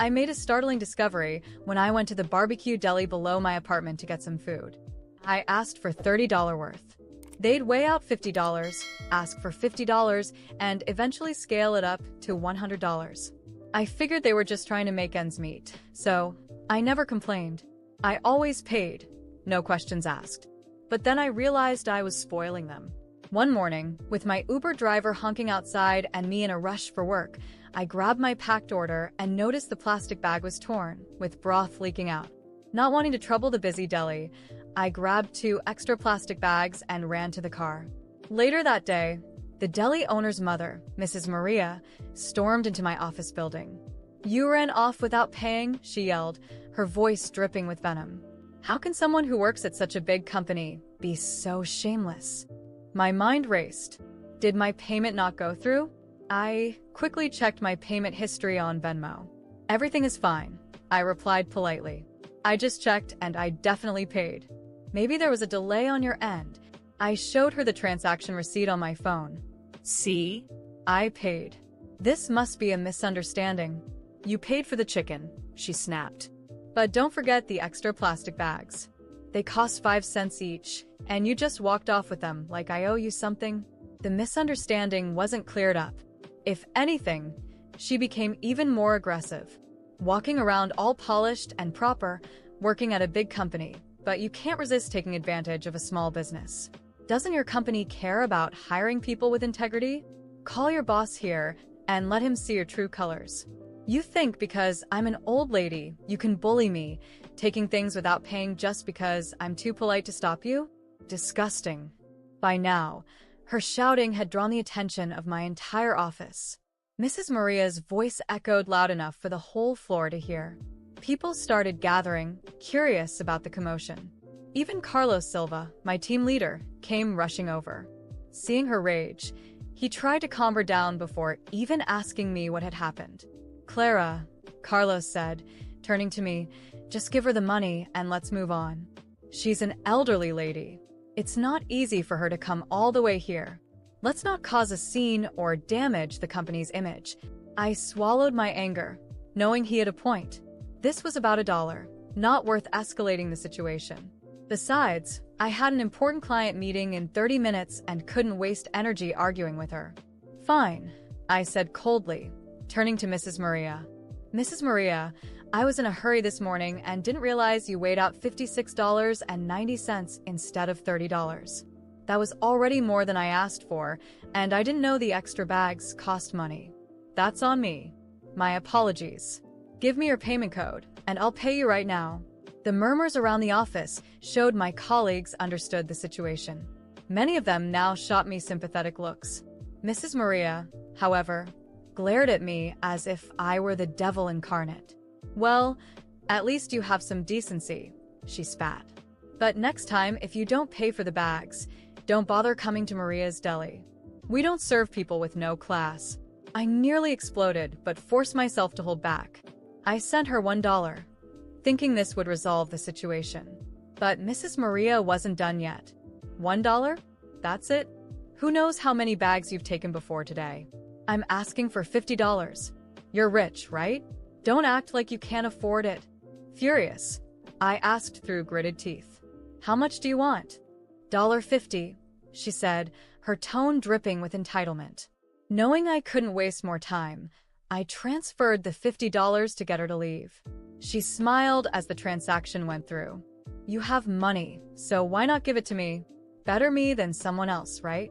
I made a startling discovery when I went to the barbecue deli below my apartment to get some food. I asked for $30 worth. They'd weigh out $50, ask for $50, and eventually scale it up to $100. I figured they were just trying to make ends meet, so I never complained. I always paid, no questions asked. But then I realized I was spoiling them. One morning, with my Uber driver honking outside and me in a rush for work, I grabbed my packed order and noticed the plastic bag was torn, with broth leaking out. Not wanting to trouble the busy deli, I grabbed 2 extra plastic bags and ran to the car. Later that day, the deli owner's mother, Mrs. Maria, stormed into my office building. "You ran off without paying," she yelled, her voice dripping with venom. "How can someone who works at such a big company be so shameless?" My mind raced. Did my payment not go through? I quickly checked my payment history on Venmo. "Everything is fine," I replied politely. "I just checked and I definitely paid." "Maybe there was a delay on your end." I showed her the transaction receipt on my phone. "See? I paid. This must be a misunderstanding." "You paid for the chicken," she snapped. "But don't forget the extra plastic bags. They cost 5 cents each, and you just walked off with them like I owe you something." The misunderstanding wasn't cleared up. If anything, she became even more aggressive. Walking around all polished and proper, working at a big company, but you can't resist taking advantage of a small business. Doesn't your company care about hiring people with integrity? Call your boss here and let him see your true colors. You think because I'm an old lady, you can bully me, taking things without paying just because I'm too polite to stop you? Disgusting. By now, her shouting had drawn the attention of my entire office. Mrs. Maria's voice echoed loud enough for the whole floor to hear. People started gathering, curious about the commotion. Even Carlos Silva, my team leader, came rushing over. Seeing her rage, he tried to calm her down before even asking me what had happened. "Clara," Carlos said, turning to me, "just give her the money and let's move on. She's an elderly lady. It's not easy for her to come all the way here. Let's not cause a scene or damage the company's image." I swallowed my anger, knowing he had a point. This was about $1, not worth escalating the situation. Besides, I had an important client meeting in 30 minutes and couldn't waste energy arguing with her. "Fine," I said coldly, turning to Mrs. Maria. "Mrs. Maria, I was in a hurry this morning and didn't realize you weighed out $56.90 instead of $30. That was already more than I asked for, and I didn't know the extra bags cost money. That's on me. My apologies. Give me your payment code, and I'll pay you right now." The murmurs around the office showed my colleagues understood the situation. Many of them now shot me sympathetic looks. Mrs. Maria, however, glared at me as if I were the devil incarnate. "Well, at least you have some decency," she spat. "But next time, if you don't pay for the bags, don't bother coming to Maria's Deli. We don't serve people with no class." I nearly exploded, but forced myself to hold back. I sent her $1, thinking this would resolve the situation. But Mrs. Maria wasn't done yet. $1? That's it? Who knows how many bags you've taken before today? I'm asking for $50. You're rich, right? Don't act like you can't afford it." Furious, I asked through gritted teeth, "How much do you want?" $50, she said, her tone dripping with entitlement. Knowing I couldn't waste more time, I transferred the $50 to get her to leave. She smiled as the transaction went through. "You have money, so why not give it to me? Better me than someone else, right?"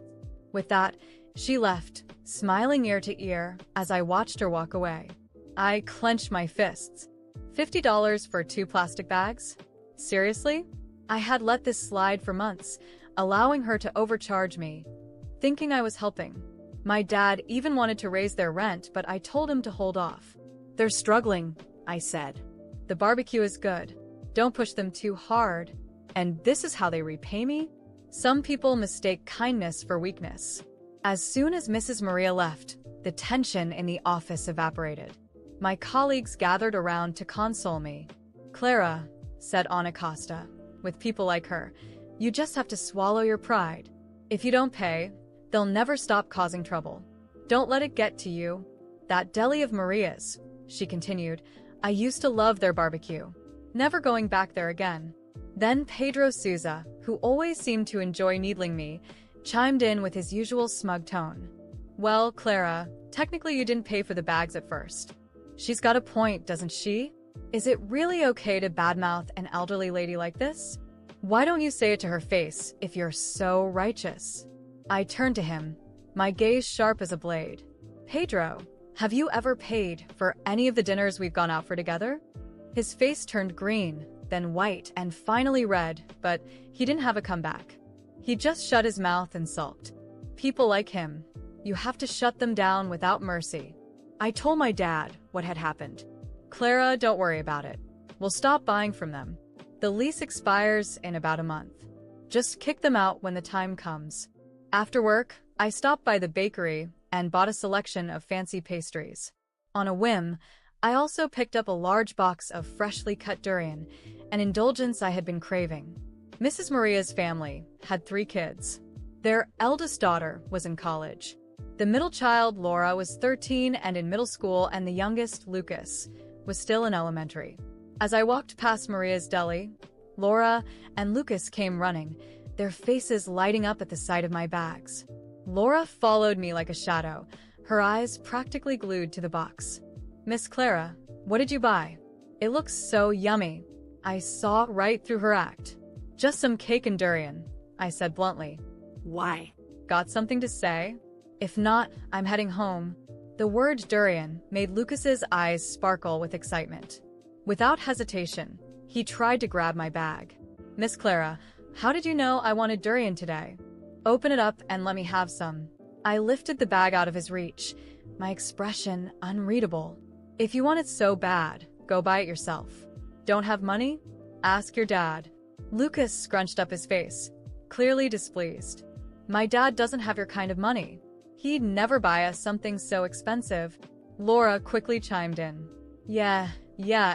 With that, she left, smiling ear to ear as I watched her walk away. I clenched my fists. $50 for 2 plastic bags? Seriously? I had let this slide for months, allowing her to overcharge me, thinking I was helping. My dad even wanted to raise their rent, but I told him to hold off. "They're struggling," I said. "The barbecue is good. Don't push them too hard." And this is how they repay me? Some people mistake kindness for weakness. As soon as Mrs. Maria left, the tension in the office evaporated. My colleagues gathered around to console me. "Clara," said Ana Costa, "with people like her, you just have to swallow your pride. If you don't pay, they'll never stop causing trouble. Don't let it get to you." "That deli of Maria's," she continued, I used to love their barbecue. Never going back there again. Then Pedro Souza, who always seemed to enjoy needling me, chimed in with his usual smug tone. Well, Clara, technically you didn't pay for the bags at first. She's got a point, doesn't she? Is it really okay to badmouth an elderly lady like this? Why don't you say it to her face if you're so righteous? I turned to him, my gaze sharp as a blade. Pedro, have you ever paid for any of the dinners we've gone out for together? His face turned green, then white, and finally red, but he didn't have a comeback. He just shut his mouth and sulked. People like him, you have to shut them down without mercy. I told my dad what had happened. Clara, don't worry about it. We'll stop buying from them. The lease expires in about a month. Just kick them out when the time comes. After work, I stopped by the bakery and bought a selection of fancy pastries. On a whim, I also picked up a large box of freshly cut durian, an indulgence I had been craving. Mrs. Maria's family had 3 kids. Their eldest daughter was in college. The middle child, Laura, was 13 and in middle school, and the youngest, Lucas, was still in elementary. As I walked past Maria's Deli, Laura and Lucas came running, their faces lighting up at the sight of my bags. Laura followed me like a shadow, her eyes practically glued to the box. Miss Clara, what did you buy? It looks so yummy. I saw right through her act. Just some cake and durian, I said bluntly. Why? Got something to say? If not, I'm heading home. The word durian made Lucas's eyes sparkle with excitement. Without hesitation, he tried to grab my bag. Miss Clara, how did you know I wanted durian today? Open it up and let me have some. I lifted the bag out of his reach, my expression unreadable. If you want it so bad, go buy it yourself. Don't have money? Ask your dad. Lucas scrunched up his face, clearly displeased. My dad doesn't have your kind of money. He'd never buy us something so expensive. Laura quickly chimed in. Yeah,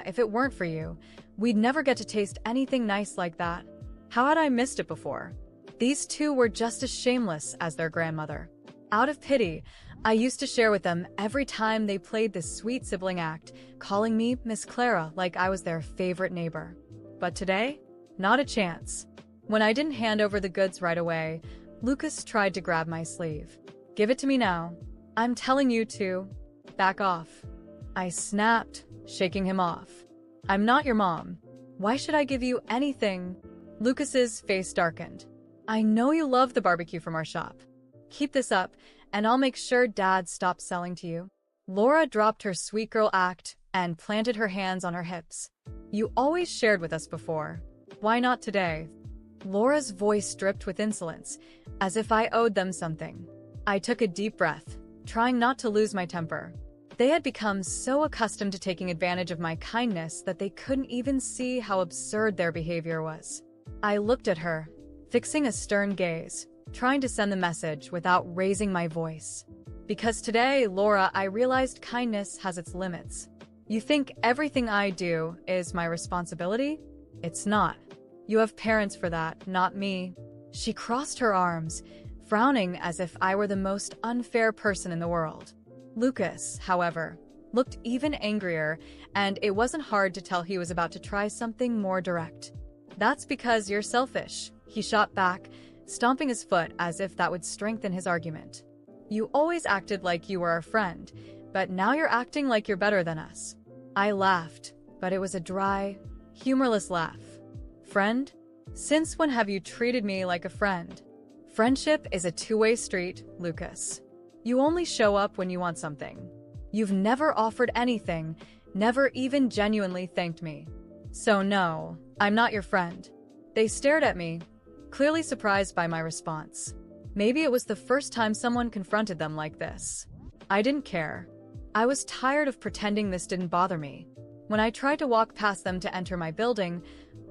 if it weren't for you, we'd never get to taste anything nice like that. How had I missed it before? These two were just as shameless as their grandmother. Out of pity, I used to share with them every time they played this sweet sibling act, calling me Miss Clara like I was their favorite neighbor. But today, not a chance. When I didn't hand over the goods right away, Lucas tried to grab my sleeve. Give it to me now. I'm telling you to. Back off. I snapped, shaking him off. I'm not your mom. Why should I give you anything? Lucas's face darkened. I know you love the barbecue from our shop. Keep this up, and I'll make sure Dad stops selling to you. Laura dropped her sweet girl act and planted her hands on her hips. You always shared with us before. Why not today? Laura's voice dripped with insolence, as if I owed them something. I took a deep breath, trying not to lose my temper. They had become so accustomed to taking advantage of my kindness that they couldn't even see how absurd their behavior was. I looked at her, fixing a stern gaze, trying to send the message without raising my voice. Because today, Laura, I realized kindness has its limits. You think everything I do is my responsibility? It's not. You have parents for that, not me. She crossed her arms, frowning as if I were the most unfair person in the world. Lucas, however, looked even angrier, and it wasn't hard to tell he was about to try something more direct. That's because you're selfish, he shot back, stomping his foot as if that would strengthen his argument. You always acted like you were our friend, but now you're acting like you're better than us. I laughed, but it was a dry, humorless laugh. Friend? Since when have you treated me like a friend? Friendship is a two-way street, Lucas. You only show up when you want something. You've never offered anything, never even genuinely thanked me. So no, I'm not your friend. They stared at me, clearly surprised by my response. Maybe it was the first time someone confronted them like this. I didn't care. I was tired of pretending this didn't bother me. When I tried to walk past them to enter my building,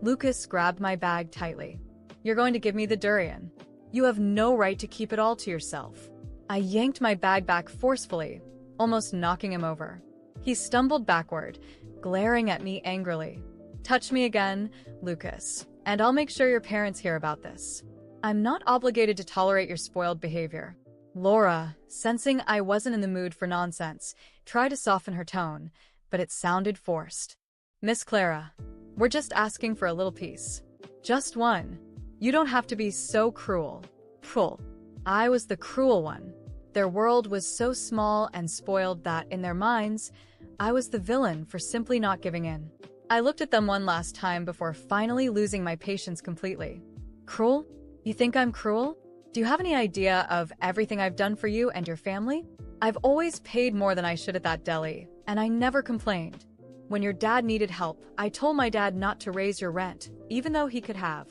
Lucas grabbed my bag tightly. You're going to give me the durian. You have no right to keep it all to yourself. I yanked my bag back forcefully, almost knocking him over. He stumbled backward, glaring at me angrily. Touch me again, Lucas, and I'll make sure your parents hear about this. I'm not obligated to tolerate your spoiled behavior. Laura, sensing I wasn't in the mood for nonsense, tried to soften her tone, but it sounded forced. "Miss Clara, we're just asking for a little piece. Just one. You don't have to be so cruel." Cruel. I was the cruel one. Their world was so small and spoiled that, in their minds, I was the villain for simply not giving in. I looked at them one last time before finally losing my patience completely. "Cruel? You think I'm cruel? Do you have any idea of everything I've done for you and your family? I've always paid more than I should at that deli, and I never complained. When your dad needed help, I told my dad not to raise your rent, even though he could have.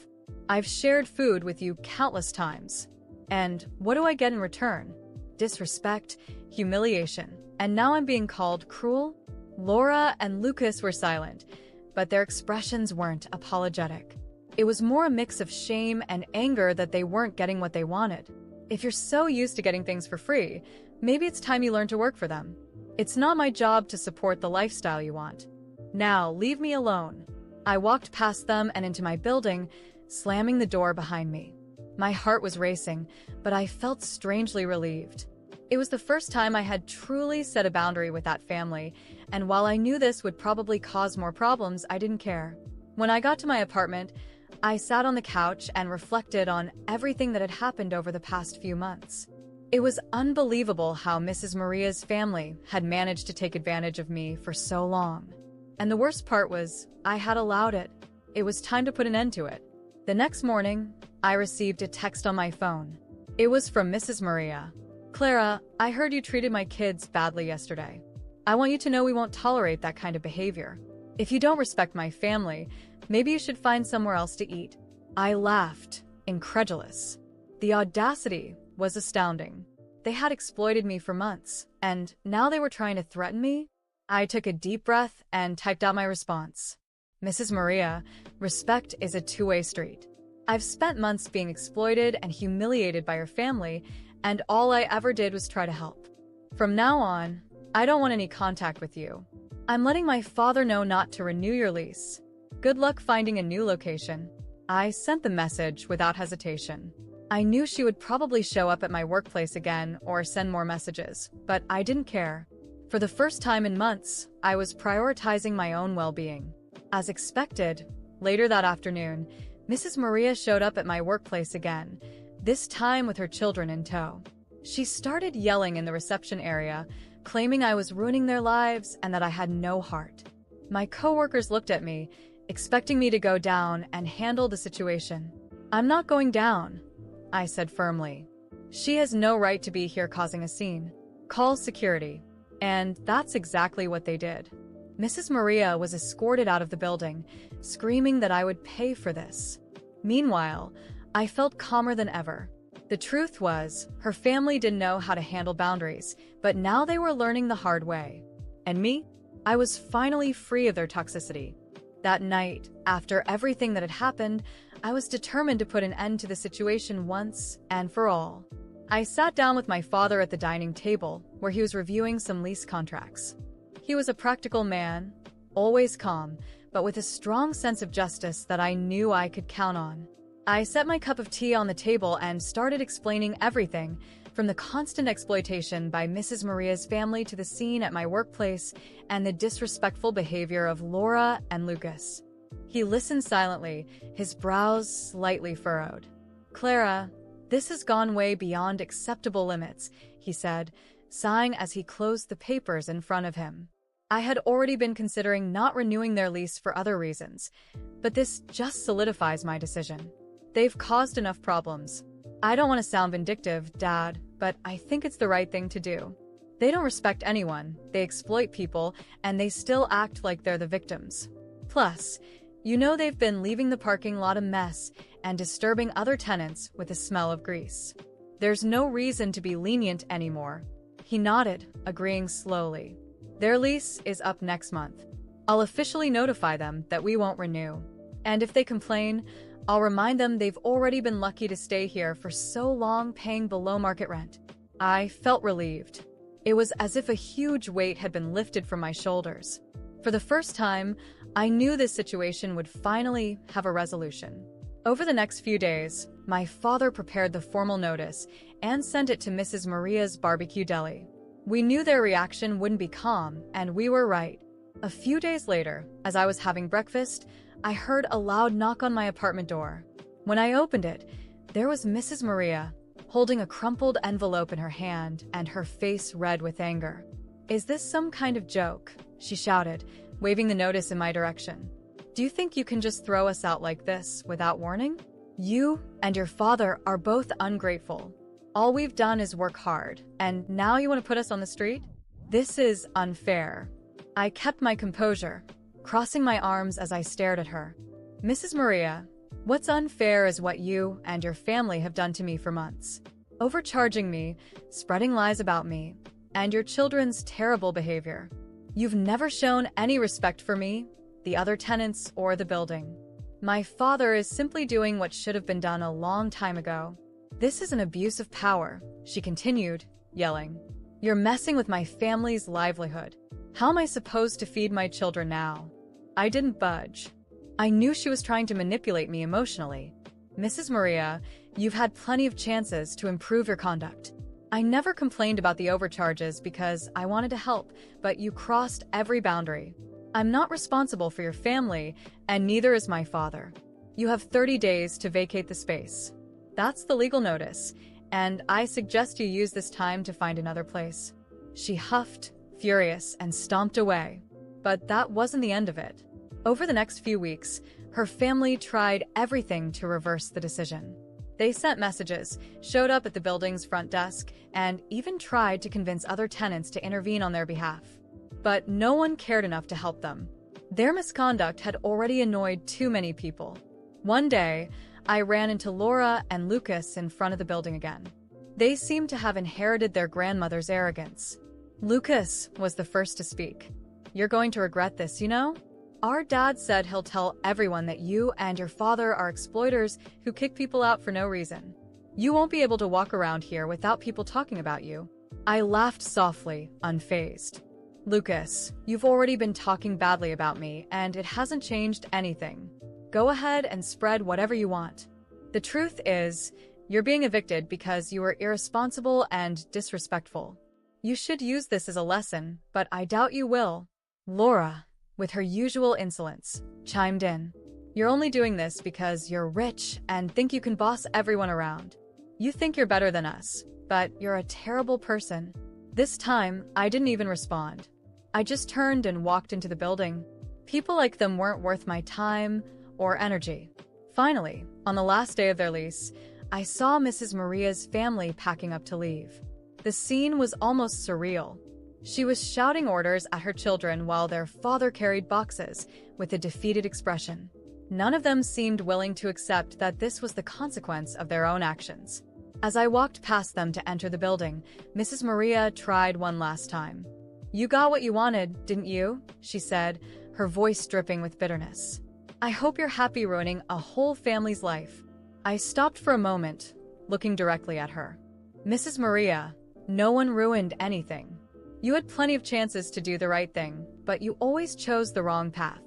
I've shared food with you countless times. And what do I get in return? Disrespect, humiliation, and now I'm being called cruel?" Laura and Lucas were silent, but their expressions weren't apologetic. It was more a mix of shame and anger that they weren't getting what they wanted. If you're so used to getting things for free, maybe it's time you learn to work for them. It's not my job to support the lifestyle you want. Now, leave me alone. I walked past them and into my building, slamming the door behind me. My heart was racing, but I felt strangely relieved. It was the first time I had truly set a boundary with that family, and while I knew this would probably cause more problems, I didn't care. When I got to my apartment, I sat on the couch and reflected on everything that had happened over the past few months. It was unbelievable how Mrs. Maria's family had managed to take advantage of me for so long. And the worst part was, I had allowed it. It was time to put an end to it. The next morning, I received a text on my phone. It was from Mrs. Maria. "Clara, I heard you treated my kids badly yesterday. I want you to know we won't tolerate that kind of behavior. If you don't respect my family, maybe you should find somewhere else to eat." I laughed, incredulous. The audacity was astounding. They had exploited me for months, and now they were trying to threaten me? I took a deep breath and typed out my response. "Mrs. Maria, respect is a two-way street. I've spent months being exploited and humiliated by your family, and all I ever did was try to help. From now on, I don't want any contact with you. I'm letting my father know not to renew your lease. Good luck finding a new location." I sent the message without hesitation. I knew she would probably show up at my workplace again or send more messages, but I didn't care. For the first time in months, I was prioritizing my own well-being. As expected, later that afternoon, Mrs. Maria showed up at my workplace again, this time with her children in tow. She started yelling in the reception area, claiming I was ruining their lives and that I had no heart. My coworkers looked at me, expecting me to go down and handle the situation. "I'm not going down," I said firmly. "She has no right to be here causing a scene. Call security." And that's exactly what they did. Mrs. Maria was escorted out of the building, screaming that I would pay for this. Meanwhile, I felt calmer than ever. The truth was, her family didn't know how to handle boundaries, but now they were learning the hard way. And me? I was finally free of their toxicity. That night, after everything that had happened, I was determined to put an end to the situation once and for all. I sat down with my father at the dining table, where he was reviewing some lease contracts. He was a practical man, always calm, but with a strong sense of justice that I knew I could count on. I set my cup of tea on the table and started explaining everything, from the constant exploitation by Mrs. Maria's family to the scene at my workplace and the disrespectful behavior of Laura and Lucas. He listened silently, his brows slightly furrowed. "Clara, this has gone way beyond acceptable limits," he said, sighing as he closed the papers in front of him. I had already been considering not renewing their lease for other reasons, but this just solidifies my decision. They've caused enough problems. I don't want to sound vindictive, Dad, but I think it's the right thing to do. They don't respect anyone, they exploit people, and they still act like they're the victims. Plus, you know they've been leaving the parking lot a mess and disturbing other tenants with the smell of grease. There's no reason to be lenient anymore." He nodded, agreeing slowly. "Their lease is up next month. I'll officially notify them that we won't renew. And if they complain, I'll remind them they've already been lucky to stay here for so long paying below market rent." I felt relieved. It was as if a huge weight had been lifted from my shoulders. For the first time, I knew this situation would finally have a resolution. Over the next few days, my father prepared the formal notice and sent it to Mrs. Maria's barbecue deli. We knew their reaction wouldn't be calm, and we were right. A few days later, as I was having breakfast, I heard a loud knock on my apartment door. When I opened it, there was Mrs. Maria, holding a crumpled envelope in her hand and her face red with anger. "Is this some kind of joke?" she shouted, waving the notice in my direction. "Do you think you can just throw us out like this without warning? You and your father are both ungrateful. All we've done is work hard, and now you want to put us on the street? This is unfair." I kept my composure, crossing my arms as I stared at her. "Mrs. Maria, what's unfair is what you and your family have done to me for months. Overcharging me, spreading lies about me, and your children's terrible behavior. You've never shown any respect for me, the other tenants, or the building. My father is simply doing what should have been done a long time ago. This is an abuse of power," she continued, yelling. "You're messing with my family's livelihood. How am I supposed to feed my children now?" I didn't budge. I knew she was trying to manipulate me emotionally. "Mrs. Maria, you've had plenty of chances to improve your conduct. I never complained about the overcharges because I wanted to help, but you crossed every boundary. I'm not responsible for your family, and neither is my father. You have 30 days to vacate the space. That's the legal notice, and I suggest you use this time to find another place." She huffed, furious, and stomped away. But that wasn't the end of it. Over the next few weeks, her family tried everything to reverse the decision. They sent messages, showed up at the building's front desk, and even tried to convince other tenants to intervene on their behalf. But no one cared enough to help them. Their misconduct had already annoyed too many people. One day, I ran into Laura and Lucas in front of the building again. They seemed to have inherited their grandmother's arrogance. Lucas was the first to speak. "You're going to regret this, you know? Our dad said he'll tell everyone that you and your father are exploiters who kick people out for no reason. You won't be able to walk around here without people talking about you." I laughed softly, unfazed. "Lucas, you've already been talking badly about me, and it hasn't changed anything. Go ahead and spread whatever you want. The truth is, you're being evicted because you were irresponsible and disrespectful. You should use this as a lesson, but I doubt you will." Laura, with her usual insolence, chimed in. "You're only doing this because you're rich and think you can boss everyone around. You think you're better than us, but you're a terrible person." This time, I didn't even respond. I just turned and walked into the building. People like them weren't worth my time or energy. Finally, on the last day of their lease, I saw Mrs. Maria's family packing up to leave. The scene was almost surreal. She was shouting orders at her children while their father carried boxes with a defeated expression. None of them seemed willing to accept that this was the consequence of their own actions. As I walked past them to enter the building, Mrs. Maria tried one last time. "You got what you wanted, didn't you?" she said, her voice dripping with bitterness. "I hope you're happy ruining a whole family's life." I stopped for a moment, looking directly at her. "Mrs. Maria, no one ruined anything. You had plenty of chances to do the right thing, but you always chose the wrong path.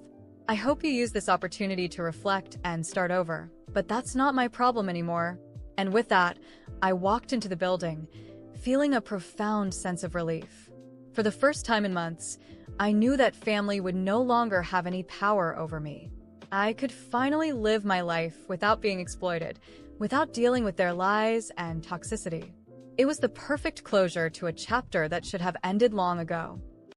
I hope you use this opportunity to reflect and start over, but that's not my problem anymore." And with that, I walked into the building, feeling a profound sense of relief. For the first time in months, I knew that family would no longer have any power over me. I could finally live my life without being exploited, without dealing with their lies and toxicity. It was the perfect closure to a chapter that should have ended long ago.